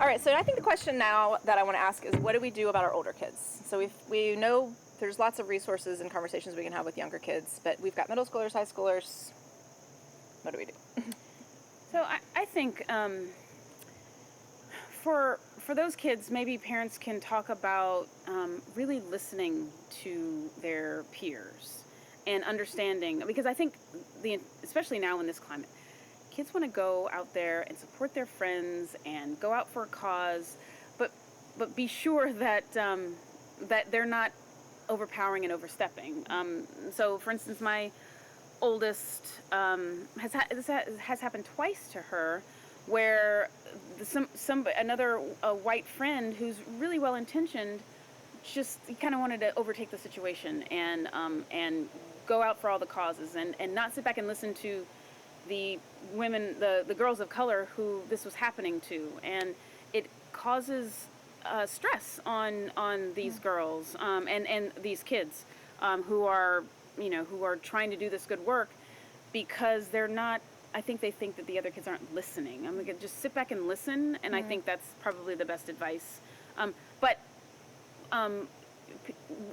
All right, so I think the question now that I want to ask is, what do we do about our older kids? So we know there's lots of resources and conversations we can have with younger kids, but we've got middle schoolers, high schoolers. What do we do? So I think for those kids, maybe parents can talk about really listening to their peers and understanding, because I think especially now in this climate, kids want to go out there and support their friends and go out for a cause, but be sure that that they're not overpowering and overstepping. So, for instance, my oldest this has happened twice to her, where another white friend who's really well intentioned just kind of wanted to overtake the situation and go out for all the causes and not sit back and listen to the women, the girls of color who this was happening to, and it causes stress on these girls and these kids who are trying to do this good work, because they're not. I think they think that the other kids aren't listening. I'm gonna just sit back and listen, and I think that's probably the best advice. But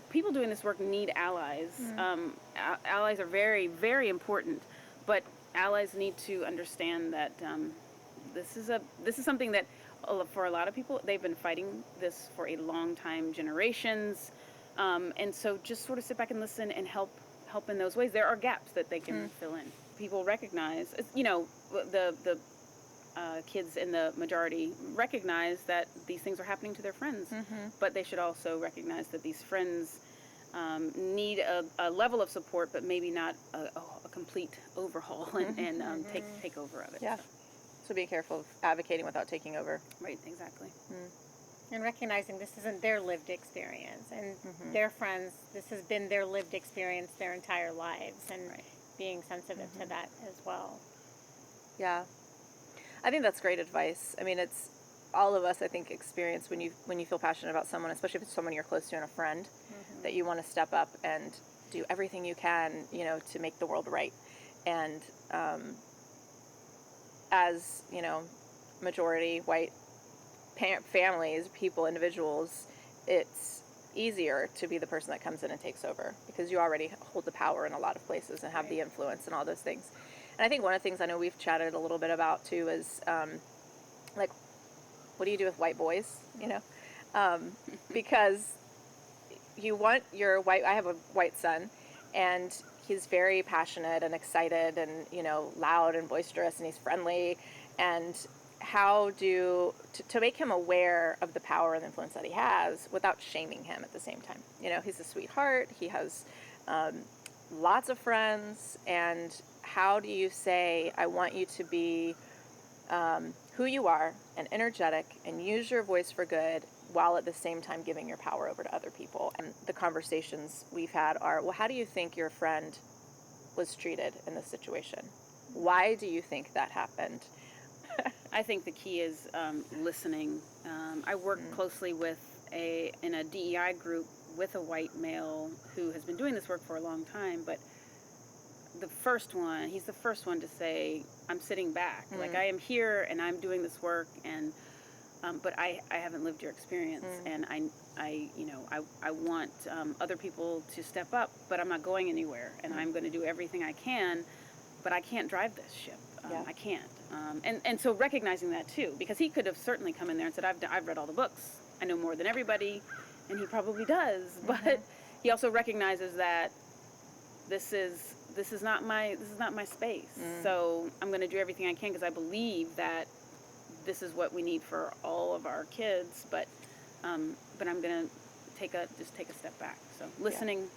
people doing this work need allies. Allies are very, very important, but allies need to understand that this is something that for a lot of people, they've been fighting this for a long time, generations, and so just sort of sit back and listen and help in those ways. There are gaps that they can fill in. People recognize, the kids in the majority recognize that these things are happening to their friends, but they should also recognize that these friends need a level of support, but maybe not a complete overhaul and take over of it. Yeah. So be careful of advocating without taking over. Right, exactly. And recognizing this isn't their lived experience, and their friends, this has been their lived experience their entire lives, and being sensitive to that as well. Yeah. I think that's great advice. I mean, it's all of us, I think, experience when you feel passionate about someone, especially if it's someone you're close to and a friend, that you want to step up and do everything you can, to make the world right. And as, majority white families, people, individuals, it's easier to be the person that comes in and takes over, because you already hold the power in a lot of places and have the influence and all those things. And I think one of the things I know we've chatted a little bit about too is like, what do you do with white boys? Because you want your white. I have a white son, and he's very passionate and excited and loud and boisterous, and he's friendly. And how to make him aware of the power and influence that he has without shaming him at the same time. He's a sweetheart. He has lots of friends. And how do you say, I want you to be who you are and energetic and use your voice for good, while at the same time giving your power over to other people? And the conversations we've had are, well, how do you think your friend was treated in this situation? Why do you think that happened? I think the key is listening. I work closely in a DEI group with a white male who has been doing this work for a long time, but he's the first one to say, I'm sitting back. Like, I am here and I'm doing this work, and but I haven't lived your experience, and I want other people to step up, but I'm not going anywhere, and I'm going to do everything I can, but I can't drive this ship. I can't. And so recognizing that too, because he could have certainly come in there and said, I've read all the books, I know more than everybody, and he probably does, but he also recognizes that this is not my space. So I'm going to do everything I can, because I believe that this is what we need for all of our kids, but I'm going to take a step back. So listening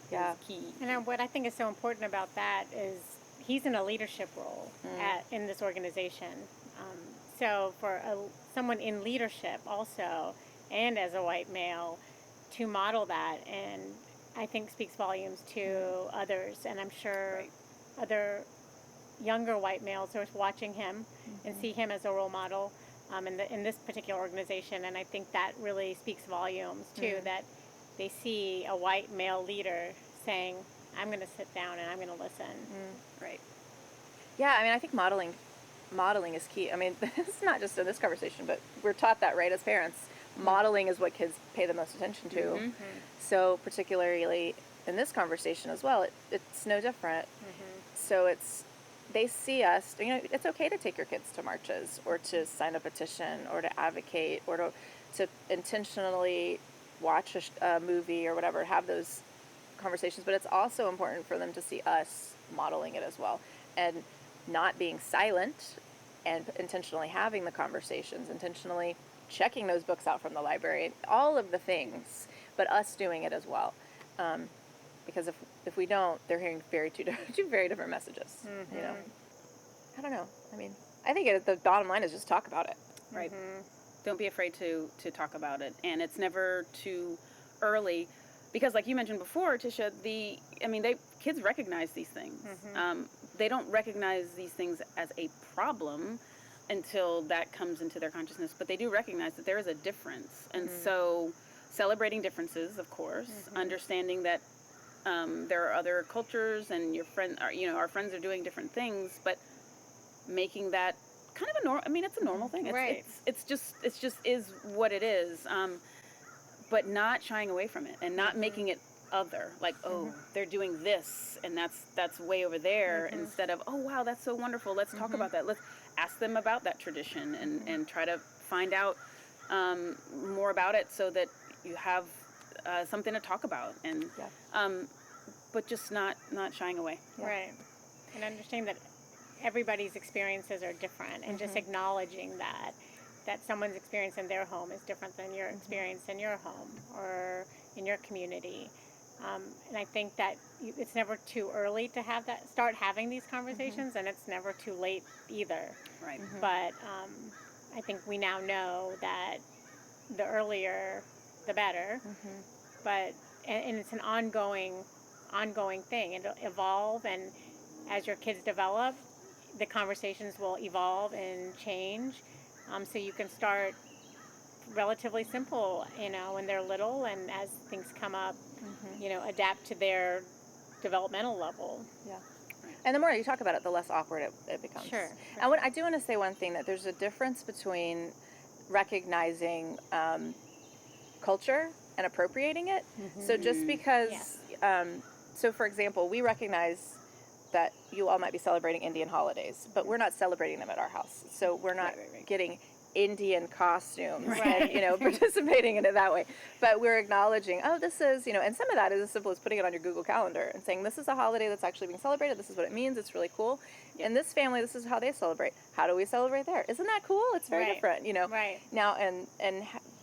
is key. And what I think is so important about that is he's in a leadership role in this organization. So for someone in leadership also, and as a white male, to model that, and I think speaks volumes to others. And I'm sure other younger white males are watching him and see him as a role model in this particular organization. And I think that really speaks volumes too, that they see a white male leader saying, I'm going to sit down and I'm going to listen. Right. Yeah, I mean, I think modeling modeling is key. I mean, it's not just in this conversation, but we're taught that, right, as parents. Modeling is what kids pay the most attention to. So particularly in this conversation as well, it's no different. So they see us, it's okay to take your kids to marches or to sign a petition or to advocate or to intentionally watch a movie or whatever, have those conversations, but it's also important for them to see us modeling it as well, and not being silent, and intentionally having the conversations, intentionally checking those books out from the library, all of the things, but us doing it as well. Because if we don't, they're hearing two very different messages. I don't know. I mean, I think the bottom line is just talk about it. Right. Don't be afraid to talk about it, and it's never too early, because like you mentioned before, Tisha, kids recognize these things. They don't recognize these things as a problem until that comes into their consciousness, but they do recognize that there is a difference. And so celebrating differences, of course, understanding that there are other cultures and our friends are doing different things, but making that kind of it's a normal thing. It's just is what it is. But not shying away from it and not making it other, like, they're doing this and that's way over there, instead of, oh wow, that's so wonderful, let's talk about that, let's ask them about that tradition and try to find out more about it so that you have something to talk about, and but just not shying away. Right. And understanding that everybody's experiences are different, and just acknowledging that someone's experience in their home is different than your experience in your home or in your community. And I think that it's never too early to start having these conversations, and it's never too late either. Right. But I think we now know that the earlier, the better. But and it's an ongoing thing. It'll evolve, and as your kids develop, the conversations will evolve and change. So you can start relatively simple, when they're little, and as things come up, adapt to their developmental level. Yeah. And the more you talk about it, the less awkward it becomes. Sure. And I do want to say one thing, that there's a difference between recognizing culture and appropriating it. So just because, so for example, we recognize that you all might be celebrating Indian holidays, but we're not celebrating them at our house. So we're not getting Indian costumes and, participating in it that way. But we're acknowledging, this is, and some of that is as simple as putting it on your Google Calendar and saying, this is a holiday that's actually being celebrated. This is what it means. It's really cool. In this family, this is how they celebrate. How do we celebrate there? Isn't that cool? It's very different, Right. Now, and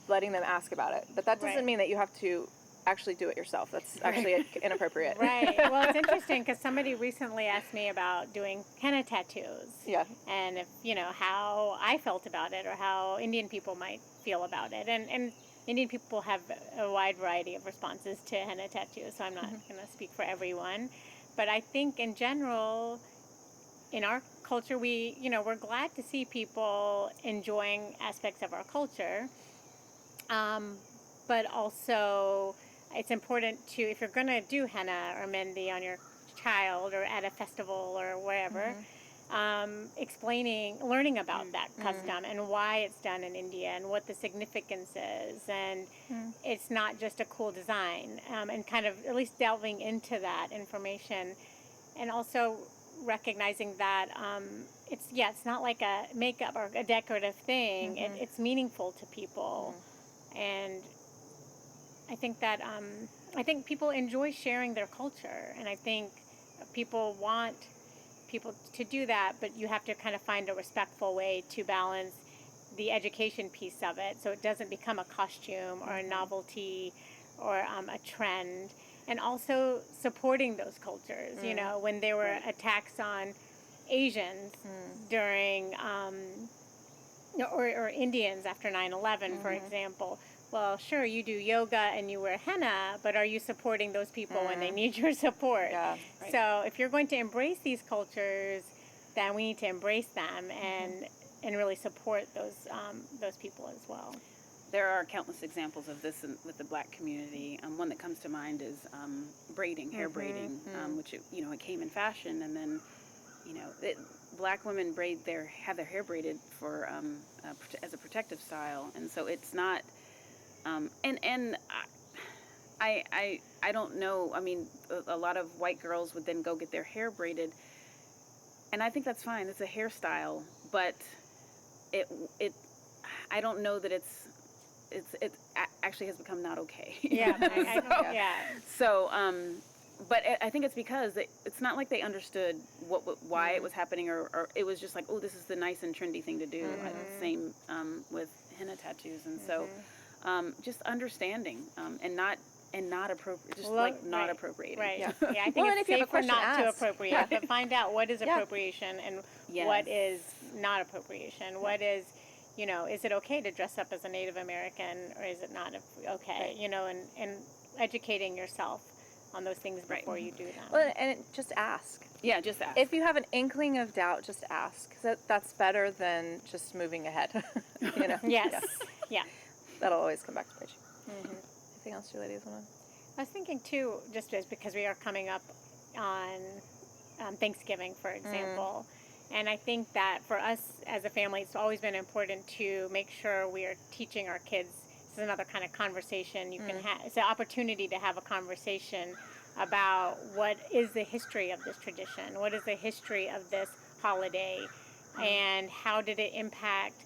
letting them ask about it. But that doesn't mean that you have to actually do it yourself. That's actually inappropriate. Right. Well, it's interesting because somebody recently asked me about doing henna tattoos. Yeah. And if, how I felt about it, or how Indian people might feel about it. And Indian people have a wide variety of responses to henna tattoos, so I'm not going to speak for everyone. But I think in general, in our culture, we're glad to see people enjoying aspects of our culture. But also, it's important to, if you're going to do henna or mehndi on your child or at a festival or wherever, learning about that custom and why it's done in India and what the significance is. And it's not just a cool design, and kind of at least delving into that information. And also recognizing that it's not like a makeup or a decorative thing. It's meaningful to people. And I think that I think people enjoy sharing their culture, and I think people want people to do that, but you have to kind of find a respectful way to balance the education piece of it, so it doesn't become a costume or a novelty or a trend. And also supporting those cultures. When there were attacks on Asians during or Indians after 9/11, for example. Well, sure, you do yoga and you wear henna, but are you supporting those people when they need your support? Yeah. Right. So if you're going to embrace these cultures, then we need to embrace them and really support those people as well. There are countless examples of this with the Black community. One that comes to mind is braiding, hair braiding, which it came in fashion, and then Black women have their hair braided for as a protective style, and so it's not. And I don't know. I mean, a lot of white girls would then go get their hair braided, and I think that's fine. It's a hairstyle, but it I don't know that it actually has become not okay. Yeah, yeah. So, but I think it's because it's not like they understood why it was happening, or it was just like, oh, this is the nice and trendy thing to do. Same with henna tattoos, and so just understanding and not appropriate, just not appropriating. Right. Yeah. I think it's safer not to appropriate, but find out what is appropriation and what is not appropriation. What is, is it okay to dress up as a Native American, or is it not okay? Right. And educating yourself on those things before you do them. Well, and just ask. Yeah, just ask. If you have an inkling of doubt, just ask. 'Cause that's better than just moving ahead. Yes. Yeah. That'll always come back to bite you. Anything else you ladies want to? I was thinking too, just as because we are coming up on Thanksgiving, for example, and I think that for us as a family, it's always been important to make sure we are teaching our kids. This is another kind of conversation you can have. It's an opportunity to have a conversation about what is the history of this tradition, what is the history of this holiday, and how did it impact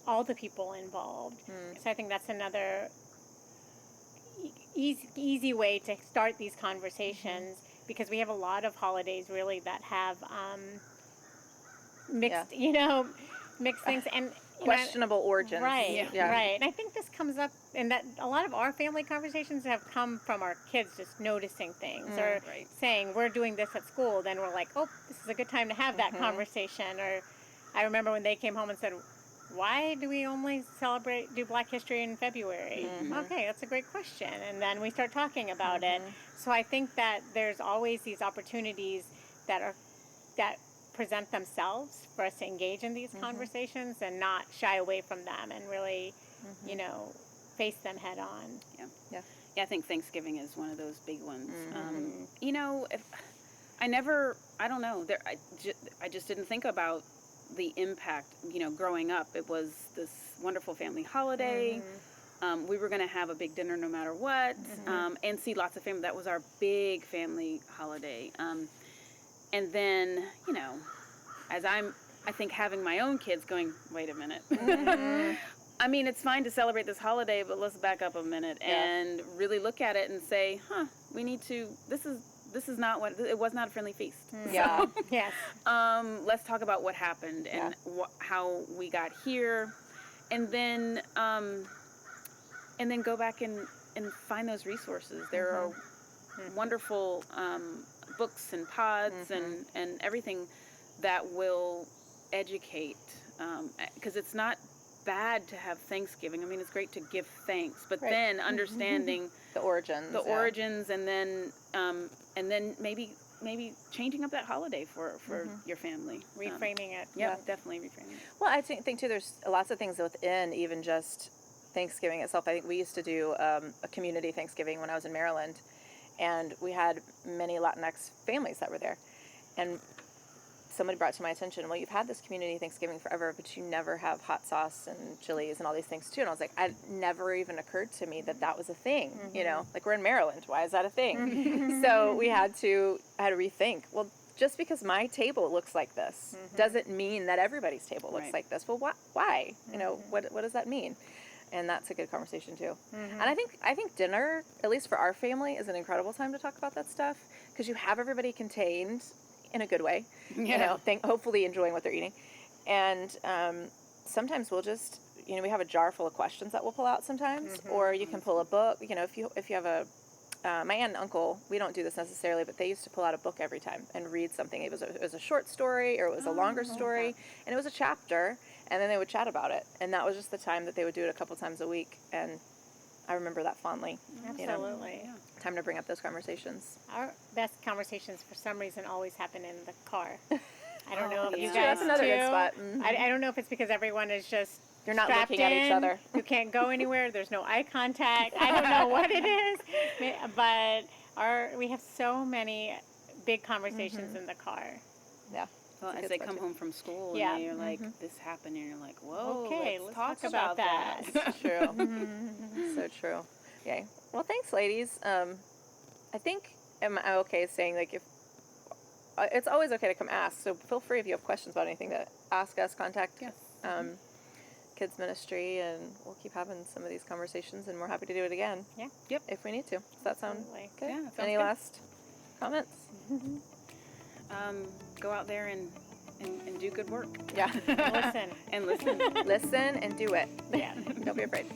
all the people involved. So I think that's another easy way to start these conversations, because we have a lot of holidays really that have mixed, mixed things and questionable origins. Right, right. And I think this comes up, and that a lot of our family conversations have come from our kids just noticing things or saying, we're doing this at school. Then we're like, oh, this is a good time to have that conversation. Or I remember when they came home and said, why do we only do Black History in February? Okay, that's a great question. And then we start talking about it. So I think that there's always these opportunities that present themselves for us to engage in these conversations and not shy away from them and really, face them head on. Yeah, I think Thanksgiving is one of those big ones. I don't know. I just didn't think about the impact, growing up. It was this wonderful family holiday. We were going to have a big dinner no matter what, and see lots of family. That was our big family holiday. And then, as I think having my own kids going, wait a minute. I mean, it's fine to celebrate this holiday, but let's back up a minute and really look at it and say, we need to, this is not it was not a friendly feast. Yeah. So, Yes. Let's talk about what happened and how we got here, and then go back and find those resources. There are wonderful books and pods and everything that will educate, because it's not bad to have Thanksgiving. I mean, it's great to give thanks, but then understanding the origins, and then maybe changing up that holiday for your family, Reframing it. Yeah, definitely reframing it. Well, I think too, there's lots of things within even just Thanksgiving itself. I think we used to do a community Thanksgiving when I was in Maryland, and we had many Latinx families that were there, and somebody brought to my attention, well, you've had this community Thanksgiving forever, but you never have hot sauce and chilies and all these things too. And I was like, it never even occurred to me that was a thing. Like, we're in Maryland, why is that a thing? So I had to rethink, well, just because my table looks like this doesn't mean that everybody's table looks like this. Well, why? What does that mean? And that's a good conversation too. And I think dinner, at least for our family, is an incredible time to talk about that stuff, because you have everybody contained in a good way, hopefully enjoying what they're eating. And sometimes we'll just, we have a jar full of questions that we'll pull out sometimes, or you can pull a book. If you have my aunt and uncle, we don't do this necessarily, but they used to pull out a book every time and read something. It was a short story, or it was a longer story, and it was a chapter, and then they would chat about it. And that was just the time that they would do it a couple times a week. And I remember that fondly. Absolutely. Time to bring up those conversations. Our best conversations, for some reason, always happen in the car. I don't know if you guys That's another good spot. I don't know if it's because everyone is just You're not looking at each other. You can't go anywhere. There's no eye contact. I don't know what it is, but we have so many big conversations in the car. Yeah. Well, It's a as good they spot, come too. home from school Yeah. and you're like, this happened, and you're like, whoa, Okay, let's let's talk talk about about that. True. So true. Okay. Well, thanks, ladies. I think am I okay saying like if it's always okay to come ask. So feel free if you have questions about anything to ask us. Contact Yes. kids ministry, and we'll keep having some of these conversations. And we're happy to do it again. Yeah. Yep. If we need to. Does that sound Absolutely. good? Yeah, sounds Any good. last comments? Go out there and do good work. Yeah. Listen. And listen. Listen and do it. Yeah. Don't be afraid.